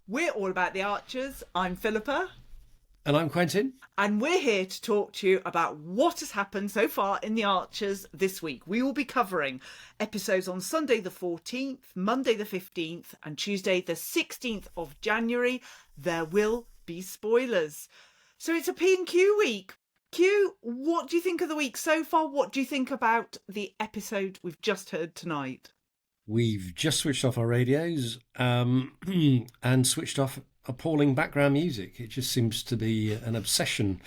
We're all about the Archers. I'm Philippa. And I'm Quentin. And we're here to talk to you about what has happened so far in the Archers this week. We will be covering episodes on Sunday the 14th, Monday the 15th, and Tuesday the 16th of January. There will be spoilers. So it's a P&Q week. Q, what do you think of the week so far? What do you think about the episode we've just heard tonight? We've just switched off our radios and switched off appalling background music. It just seems to be an obsession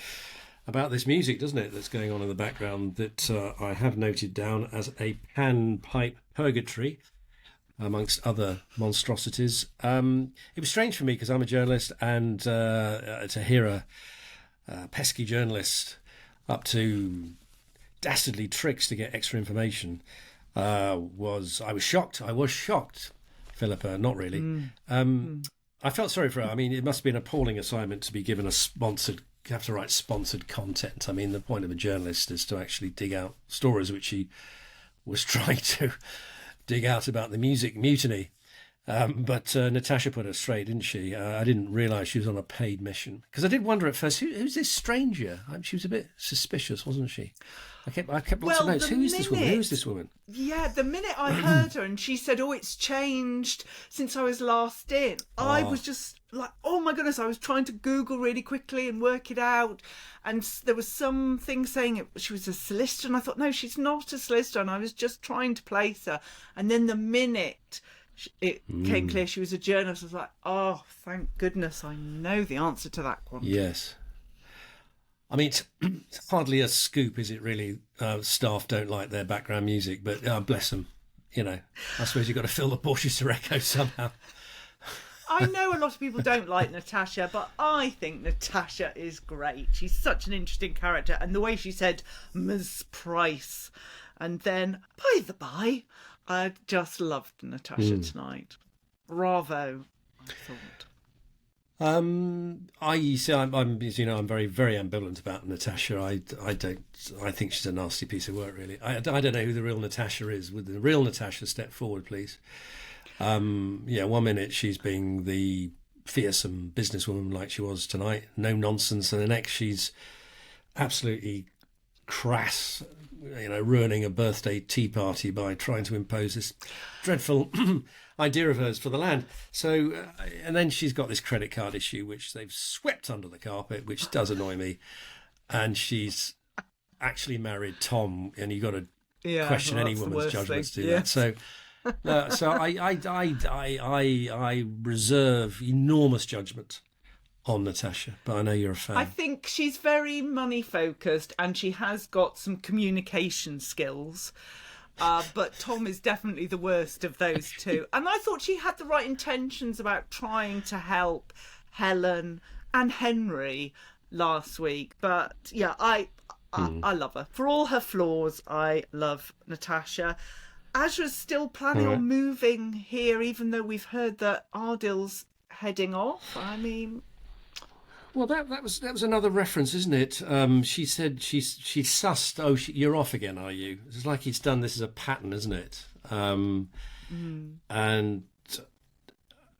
about this music, doesn't it, that's going on in the background that I have noted down as a panpipe purgatory, amongst other monstrosities. It was strange for me because I'm a journalist, and to hear a pesky journalist up to dastardly tricks to get extra information I was shocked, Philippa, not really. I felt sorry for her. I mean, it must have been an appalling assignment to be given have to write sponsored content. I mean, the point of a journalist is to actually dig out stories, which she was trying to dig out about the music mutiny. But Natasha put her straight, didn't she? I didn't realise she was on a paid mission. Because I did wonder at first, who's this stranger? She was a bit suspicious, wasn't she? I kept lots of notes. Who's this woman? Yeah, the minute I heard her and she said, "Oh, it's changed since I was last in," I was just like, "Oh my goodness!" I was trying to Google really quickly and work it out, and there was something saying she was a solicitor, and I thought, no, she's not a solicitor, and I was just trying to place her, and then the minute it came clear she was a journalist, I was like, "Oh, thank goodness, I know the answer to that one." Yes. I mean, it's hardly a scoop, is it really? Staff don't like their background music, but bless them. You know, I suppose you've got to fill the Porsches to echo somehow. I know a lot of people don't like Natasha, but I think Natasha is great. She's such an interesting character. And the way she said, "Ms. Price," and then, by the by, I just loved Natasha tonight. Bravo, I thought. I'm very, very ambivalent about Natasha. I think she's a nasty piece of work, really. I don't know who the real Natasha is. Would the real Natasha step forward, please? 1 minute she's being the fearsome businesswoman like she was tonight, no nonsense, and the next she's absolutely crass, ruining a birthday tea party by trying to impose this dreadful idea of hers for the land. So, and then she's got this credit card issue, which they've swept under the carpet, which does annoy me. And she's actually married Tom, and you've got to question any woman's judgments to do that. So, I reserve enormous judgment on Natasha, but I know you're a fan. I think she's very money focused, and she has got some communication skills. But Tom is definitely the worst of those two. And I thought she had the right intentions about trying to help Helen and Henry last week. But yeah, I love her. For all her flaws, I love Natasha. Azra's still planning on moving here, even though we've heard that Ardil's heading off. I mean... Well, that was another reference, isn't it? She said she sussed. Oh, you're off again, are you? It's like he's done this as a pattern, isn't it? And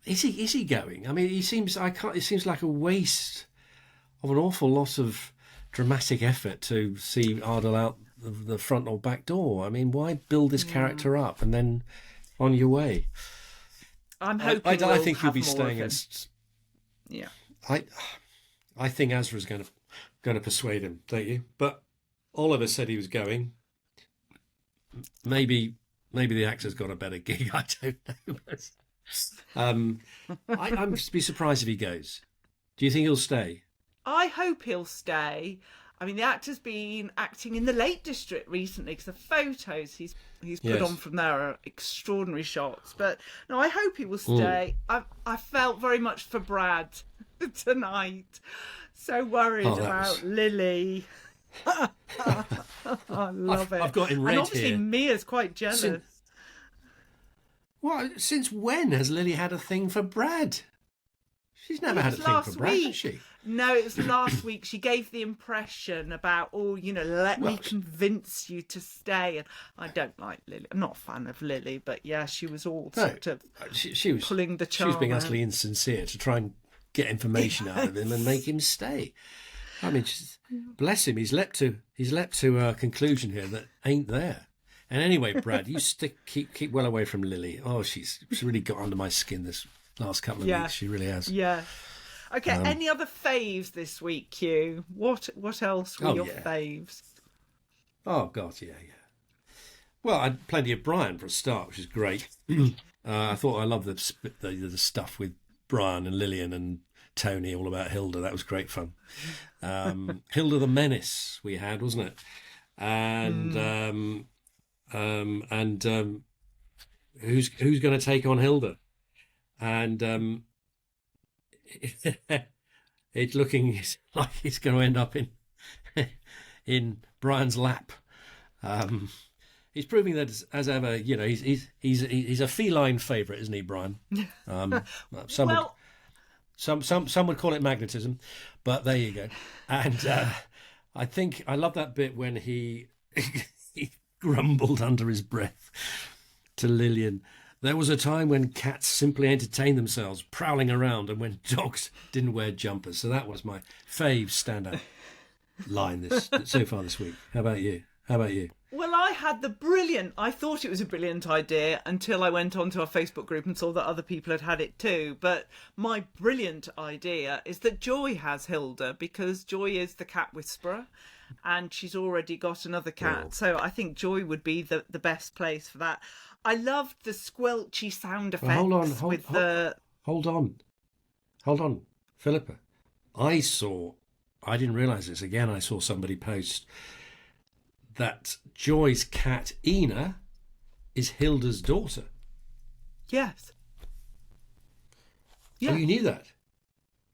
is he going? I mean, it seems like a waste of an awful lot of dramatic effort to see Ardil out the front or back door. I mean, why build this character up and then on your way? I'm hoping. I think he'll be staying. Yeah. I think Azra's going to persuade him, don't you? But Oliver said he was going. Maybe the actor's got a better gig. I don't know. I'd be surprised if he goes. Do you think he'll stay? I hope he'll stay. I mean, the actor's been acting in the Lake District recently because the photos he's put on from there are extraordinary shots. But no, I hope he will stay. I felt very much for Brad tonight. So worried about Lily. I love it. I've got in red and obviously here. Mia's quite jealous. Since when has Lily had a thing for Brad? She's never had a thing for Brad, has she? No, it was last week. She gave the impression about, let me convince you to stay. And I don't like Lily. I'm not a fan of Lily, but yeah, she was all sort of she was pulling the charm. She was being out. utterly insincere to try and get information out of him and make him stay. I mean, bless him. He's leapt to a conclusion here that ain't there. And anyway, Brad, you keep well away from Lily. Oh, she's really got under my skin this last couple of weeks. She really has. Yeah. Okay. Any other faves this week, Q? What else were your faves? Oh God, yeah. Well, I had plenty of Brian for a start, which is great. I thought I loved the stuff with Brian and Lillian and Tony, all about Hilda. That was great fun. Hilda the Menace we had, wasn't it? And who's going to take on Hilda? And it's looking like he's going to end up in Brian's lap. He's proving that, as ever, he's a feline favourite, isn't he, Brian? Some would call it magnetism, but there you go. And I think I love that bit when he grumbled under his breath to Lillian. There was a time when cats simply entertained themselves prowling around and when dogs didn't wear jumpers. So that was my fave standout line so far this week. How about you? Well, I thought it was a brilliant idea until I went onto our Facebook group and saw that other people had it too. But my brilliant idea is that Joy has Hilda, because Joy is the cat whisperer and she's already got another cat. Oh. So I think Joy would be the best place for that. I loved the squelchy sound effects. Hold on, Philippa. I didn't realise this. Again, I saw somebody post that Joy's cat, Ina, is Hilda's daughter. Yes. Oh, you knew that?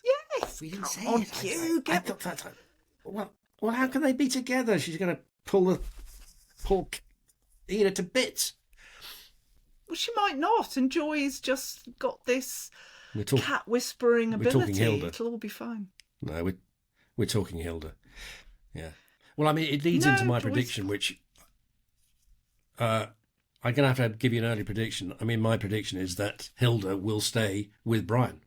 Yes. We didn't say it. I thought that. Well, how can they be together? She's going to pull Ina to bits. Well, she might not, and Joy's just got this cat whispering ability. We're talking Hilda. It'll all be fine. No, we're talking Hilda. Yeah. Well, I mean, it leads into my prediction, which I'm going to have to give you an early prediction. I mean, my prediction is that Hilda will stay with Brian.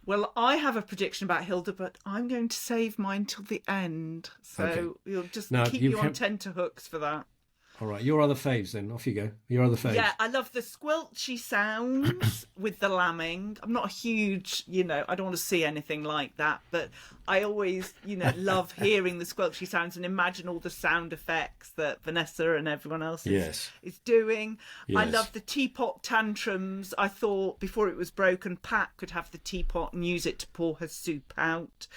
Well, I have a prediction about Hilda, but I'm going to save mine till the end. So you'll just keep you on tenterhooks for that. All right, your other faves then. Off you go. Your other faves. Yeah, I love the squelchy sounds with the lambing. I'm not a huge, I don't want to see anything like that, but I always, love hearing the squelchy sounds and imagine all the sound effects that Vanessa and everyone else is doing. Yes. I love the teapot tantrums. I thought before it was broken, Pat could have the teapot and use it to pour her soup out.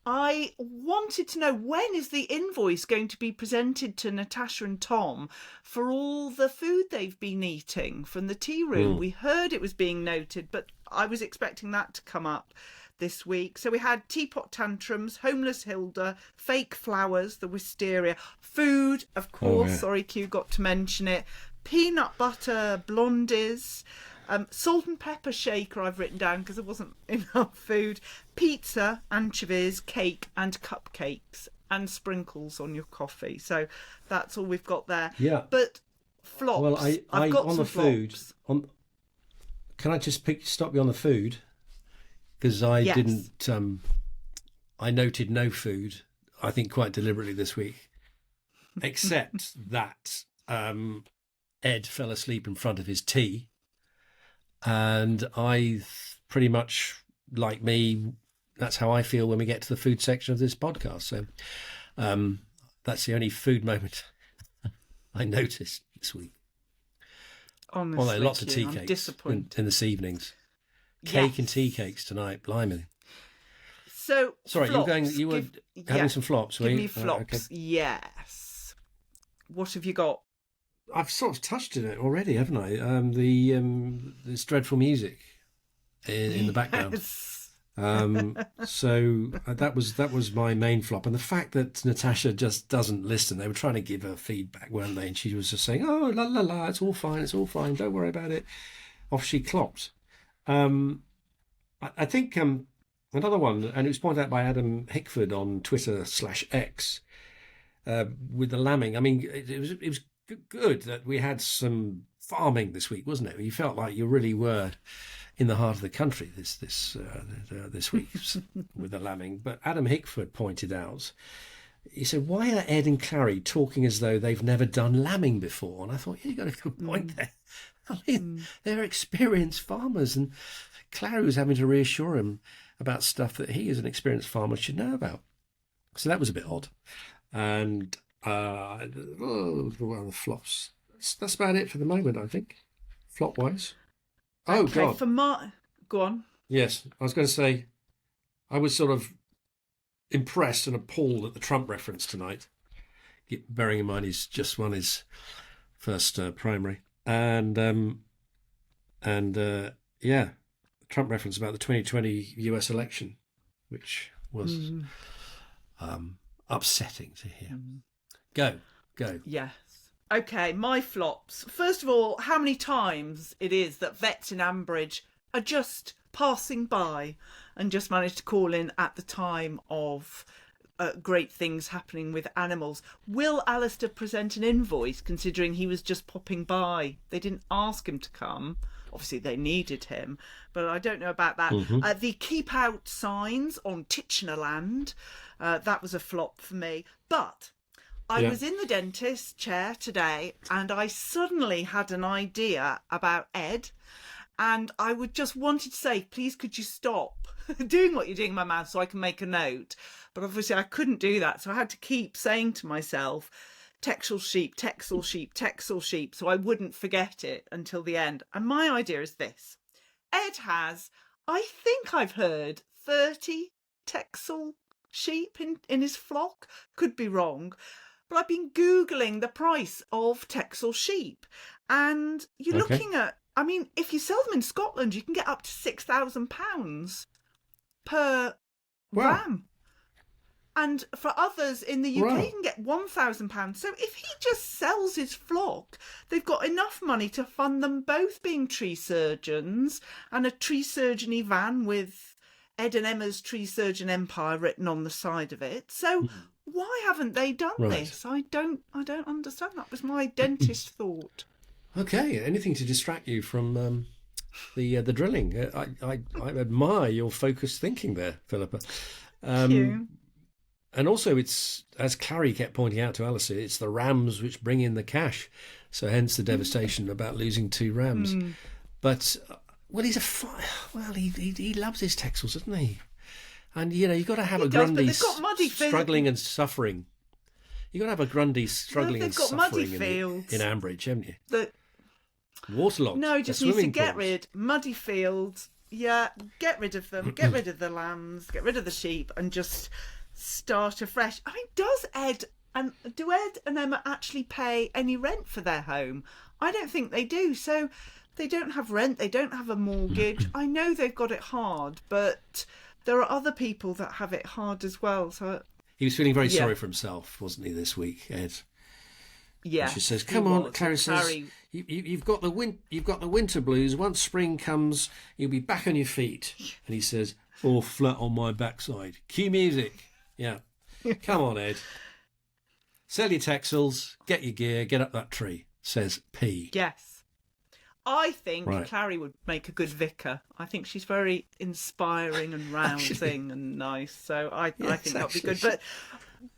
I wanted to know, when is the invoice going to be presented to Natasha and Tom for all the food they've been eating from the tea room? We heard it was being noted, but I was expecting that to come up this week. So we had teapot tantrums, homeless Hilda, fake flowers, the wisteria, food, of course. Sorry, Q got to mention it. Peanut butter blondies. Salt and pepper shaker I've written down because there wasn't enough food. Pizza, anchovies, cake and cupcakes and sprinkles on your coffee. So that's all we've got there. Yeah. But flops. Well, I've got on some the food. Can I just stop you on the food? Because I didn't. I noted no food. I think quite deliberately this week, except that Ed fell asleep in front of his tea. And I pretty much, like me, that's how I feel when we get to the food section of this podcast. So that's the only food moment I noticed this week. Honestly, although lots of tea cakes in this evening's. Cake and tea cakes tonight, blimey. So, sorry, flops. you were having some flops, were you? Give me flops, yes. What have you got? I've sort of touched on it already, haven't I? This dreadful music in the background. So that was my main flop, and the fact that Natasha just doesn't listen. They were trying to give her feedback, weren't they? And she was just saying, "Oh, la la la, it's all fine, don't worry about it." Off she clopped. I think another one, and it was pointed out by Adam Hickford on Twitter/X, with the lambing. I mean, it was good that we had some farming this week, wasn't it? You felt like you really were in the heart of the country this week with the lambing. But Adam Hickford pointed out, he said, "Why are Ed and Clary talking as though they've never done lambing before?" And I thought, yeah, you got a good point there. I mean, they're experienced farmers, and Clary was having to reassure him about stuff that he, as an experienced farmer, should know about. So that was a bit odd. And one of the flops. That's about it for the moment, I think, flop-wise. Oh, okay, God. Go on. Yes, I was going to say, I was sort of impressed and appalled at the Trump reference tonight, bearing in mind he's just won his first primary. And yeah, Trump reference about the 2020 US election, which was upsetting to hear. Go. Yes. Okay, my flops. First of all, how many times it is that vets in Ambridge are just passing by and just manage to call in at the time of great things happening with animals. Will Alistair present an invoice, considering he was just popping by? They didn't ask him to come. Obviously, they needed him, but I don't know about that. The keep out signs on Titchener Land, that was a flop for me. But I was in the dentist's chair today and I suddenly had an idea about Ed, and I would just wanted to say, please could you stop doing what you're doing in my mouth so I can make a note? But obviously I couldn't do that, so I had to keep saying to myself, Texel sheep, Texel sheep, Texel sheep, so I wouldn't forget it until the end. And my idea is this. Ed has, I think I've heard, 30 Texel sheep in his flock. Could be wrong. But I've been Googling the price of Texel sheep, and you're looking at, I mean, if you sell them in Scotland, you can get up to £6,000 per ram. And for others in the UK, you can get £1,000. So if he just sells his flock, they've got enough money to fund them both being tree surgeons and a tree surgery van with Ed and Emma's Tree Surgeon Empire written on the side of it. So why haven't they done this? I don't understand. That was my dentist thought. Okay, anything to distract you from the drilling. I admire your focused thinking there, Philippa. Thank you. And also, it's, as Clary kept pointing out to Alistair, it's the rams which bring in the cash. So hence the devastation about losing 2 rams. But well, he loves his Texels, doesn't he? And you've got to have a Grundy struggling and suffering. You've got to have a Grundy struggling and suffering in Ambridge, haven't you? Waterlogged. No, just needs to get rid. Muddy fields. Yeah, get rid of them. Get rid of the lambs. Get rid of the sheep, and just start afresh. I mean, do Ed and Emma actually pay any rent for their home? I don't think they do. So they don't have rent. They don't have a mortgage. I know they've got it hard, but there are other people that have it hard as well. So he was feeling very sorry for himself, wasn't he, this week, Ed? Yeah. And she says, "Come on," Clary says, "You've got the winter blues. Once spring comes, you'll be back on your feet." And he says, "All flat on my backside." Cue music. Yeah. Come on, Ed. Sell your Texels, get your gear, get up that tree, says P. Yes. I think Clary would make a good vicar. I think she's very inspiring and rousing and nice. So I think that would be good. But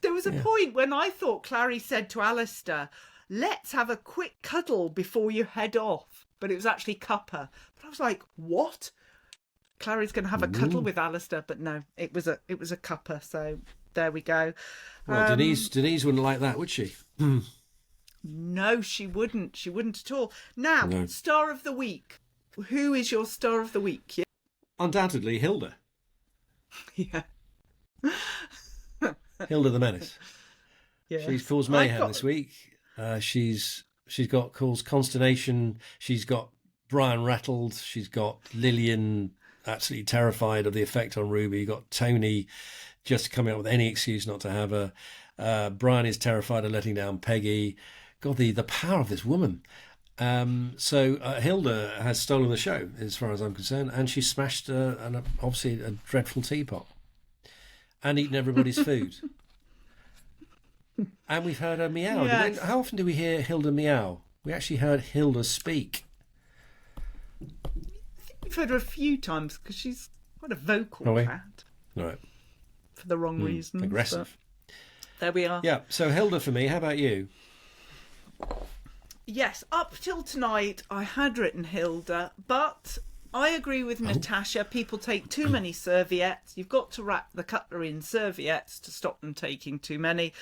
there was a point when I thought Clary said to Alistair, "Let's have a quick cuddle before you head off." But it was actually cuppa. But I was like, what? Clary's going to have a cuddle with Alistair, but no, it was a cuppa. So there we go. Well, Denise wouldn't like that, would she? No, she wouldn't. She wouldn't at all. Now, Star of the Week. Who is your Star of the Week? Yeah. Undoubtedly, Hilda. Yeah. Hilda the Menace. Yeah. She's caused mayhem this week. She's caused consternation. She's got Brian rattled. She's got Lillian absolutely terrified of the effect on Ruby. You've got Tony just coming up with any excuse not to have her. Brian is terrified of letting down Peggy. God, the power of this woman. So Hilda has stolen the show, as far as I'm concerned, and she smashed obviously a dreadful teapot and eaten everybody's food. And we've heard her meow. Yes. How often do we hear Hilda meow? We actually heard Hilda speak. We've heard her a few times because she's quite a vocal cat. Right. For the wrong reasons. Aggressive. There we are. Yeah, so Hilda for me. How about you? Yes, up till tonight I had written Hilda, but I agree with Natasha. People take too many serviettes. You've got to wrap the cutlery in serviettes to stop them taking too many.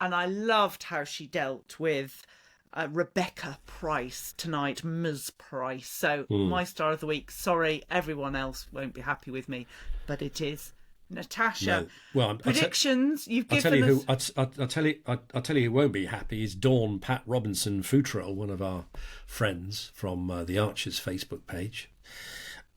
And I loved how she dealt with Rebecca Price tonight, Ms. Price. So my star of the week. Sorry, everyone else won't be happy with me, but it is Natasha. No. Well, predictions you've I'll given tell us. I'll tell you who won't be happy is Dawn Pat Robinson Futrell, one of our friends from the Archers Facebook page.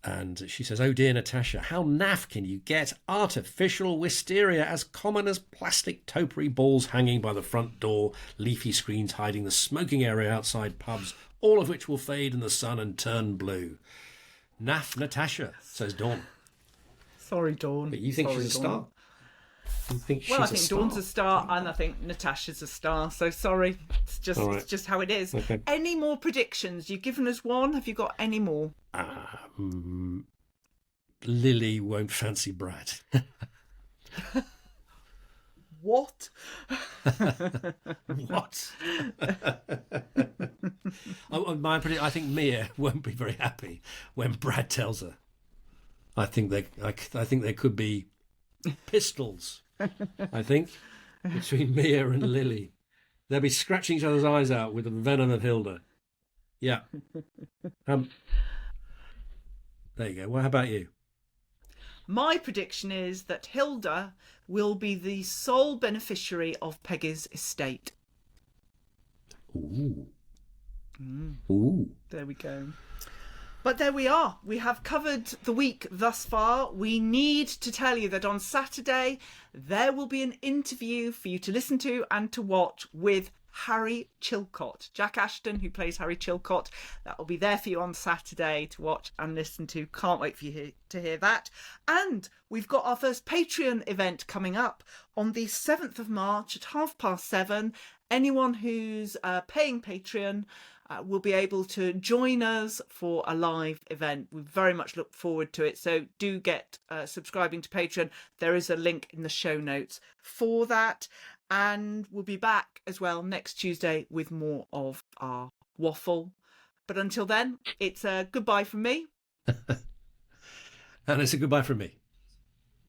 And she says, "Oh dear, Natasha, how naff can you get? Artificial wisteria as common as plastic topiary balls hanging by the front door, leafy screens hiding the smoking area outside pubs, all of which will fade in the sun and turn blue. Naff, Natasha," says Dawn. Sorry, Dawn. But you think she's a star? You think she's I think Dawn's a star, and I think Natasha's a star. So sorry, it's just how it is. Okay. Any more predictions? You've given us one. Have you got any more? Lily won't fancy Brad. What? What? I think Mia won't be very happy when Brad tells her. I think there could be pistols. I think between Mia and Lily, they'll be scratching each other's eyes out with the venom of Hilda. Yeah. There you go. Well, how about you? My prediction is that Hilda will be the sole beneficiary of Peggy's estate. Ooh. Ooh. There we go. But there we are. We have covered the week thus far. We need to tell you that on Saturday there will be an interview for you to listen to and to watch with Harry Chilcott. Jack Ashton, who plays Harry Chilcott. That will be there for you on Saturday to watch and listen to. Can't wait for you to hear that. And we've got our first Patreon event coming up on the 7th of March at 7:30. Anyone who's paying Patreon will be able to join us for a live event. We very much look forward to it. So do get subscribing to Patreon. There is a link in the show notes for that. And we'll be back as well next Tuesday with more of our waffle. But until then, it's a goodbye from me. And it's a goodbye from me.